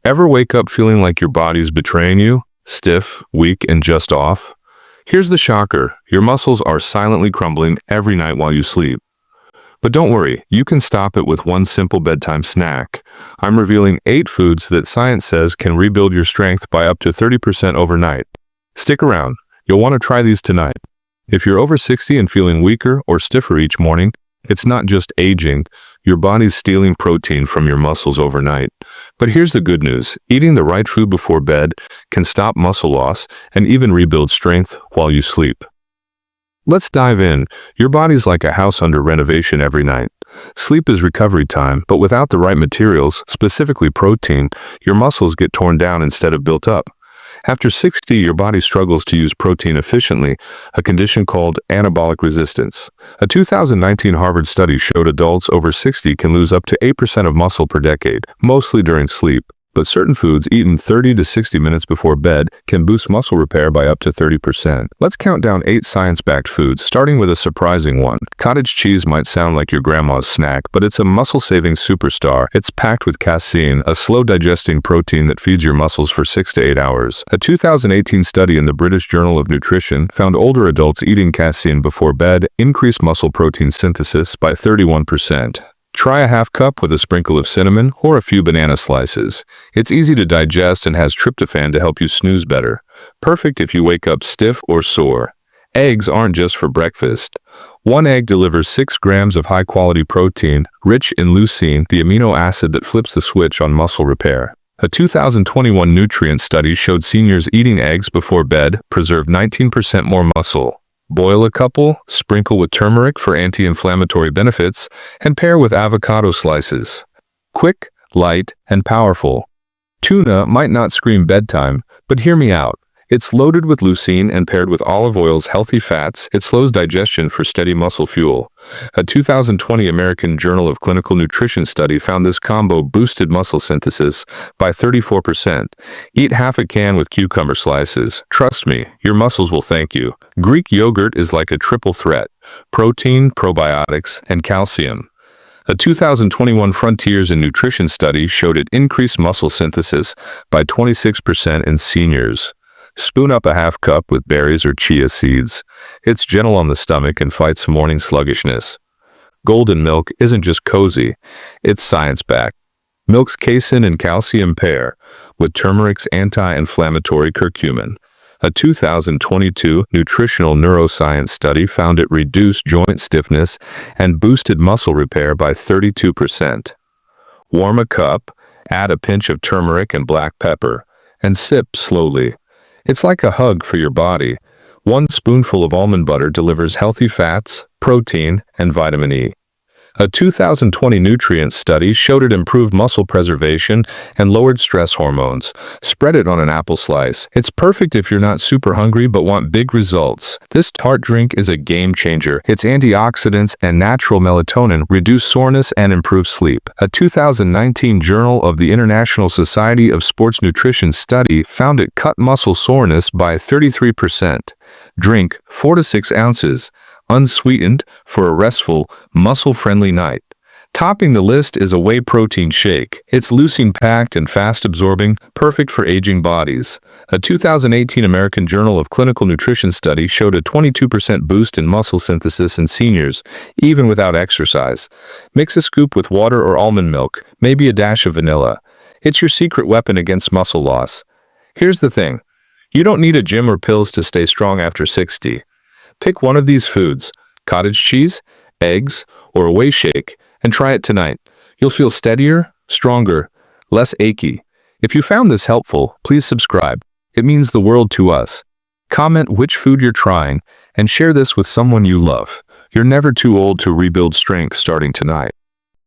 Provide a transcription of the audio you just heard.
Ever wake up feeling like your body's betraying you? Stiff, weak, and just off? Here's the shocker. Your muscles are silently crumbling every night while you sleep. But don't worry, you can stop it with one simple bedtime snack. I'm revealing 8 foods that science says can rebuild your strength by up to 30% overnight. Stick around. You'll want to try these tonight. If you're over 60 and feeling weaker or stiffer each morning, it's not just aging. Your body's stealing protein from your muscles overnight. But here's the good news. Eating the right food before bed can stop muscle loss and even rebuild strength while you sleep. Let's dive in. Your body's like a house under renovation every night. Sleep is recovery time, but without the right materials, specifically protein, your muscles get torn down instead of built up. After 60, your body struggles to use protein efficiently, a condition called anabolic resistance. A 2019 Harvard study showed adults over 60 can lose up to 8% of muscle per decade, mostly during sleep. But certain foods eaten 30 to 60 minutes before bed can boost muscle repair by up to 30%. Let's count down 8 science-backed foods, starting with a surprising one. Cottage cheese might sound like your grandma's snack, but it's a muscle-saving superstar. It's packed with casein, a slow-digesting protein that feeds your muscles for 6 to 8 hours. A 2018 study in the British Journal of Nutrition found older adults eating casein before bed increased muscle protein synthesis by 31%. Try a half cup with a sprinkle of cinnamon or a few banana slices. It's easy to digest and has tryptophan to help you snooze better. Perfect if you wake up stiff or sore. Eggs aren't just for breakfast. One egg delivers 6 grams of high-quality protein, rich in leucine, the amino acid that flips the switch on muscle repair. A 2021 nutrient study showed seniors eating eggs before bed preserved 19% more muscle. Boil a couple, sprinkle with turmeric for anti-inflammatory benefits, and pair with avocado slices. Quick, light, and powerful. Tuna might not scream bedtime, but hear me out. It's loaded with leucine and paired with olive oil's healthy fats, it slows digestion for steady muscle fuel. A 2020 American Journal of Clinical Nutrition study found this combo boosted muscle synthesis by 34%. Eat half a can with cucumber slices. Trust me, your muscles will thank you. Greek yogurt is like a triple threat: protein, probiotics, and calcium. A 2021 Frontiers in Nutrition study showed it increased muscle synthesis by 26% in seniors. Spoon up a half cup with berries or chia seeds. It's gentle on the stomach and fights morning sluggishness. Golden milk isn't just cozy, it's science-backed. Milk's casein and calcium pair with turmeric's anti-inflammatory curcumin. A 2022 nutritional neuroscience study found it reduced joint stiffness and boosted muscle repair by 32%. Warm a cup, add a pinch of turmeric and black pepper, and sip slowly. It's like a hug for your body. 1 spoonful of almond butter delivers healthy fats, protein, and vitamin E. A 2020 nutrient study showed it improved muscle preservation and lowered stress hormones. Spread it on an apple slice. It's perfect if you're not super hungry but want big results. This tart drink is a game changer. Its antioxidants and natural melatonin reduce soreness and improve sleep. A 2019 Journal of the International Society of Sports Nutrition study found it cut muscle soreness by 33%. Drink 4 to 6 ounces, unsweetened, for a restful, muscle-friendly night. Topping the list is a whey protein shake. It's leucine-packed and fast-absorbing, perfect for aging bodies. A 2018 American Journal of Clinical Nutrition study showed a 22% boost in muscle synthesis in seniors, even without exercise. Mix a scoop with water or almond milk, maybe a dash of vanilla. It's your secret weapon against muscle loss. Here's the thing. You don't need a gym or pills to stay strong after 60. Pick one of these foods, cottage cheese, eggs, or a whey shake, and try it tonight. You'll feel steadier, stronger, less achy. If you found this helpful, please subscribe. It means the world to us. Comment which food you're trying, and share this with someone you love. You're never too old to rebuild strength starting tonight.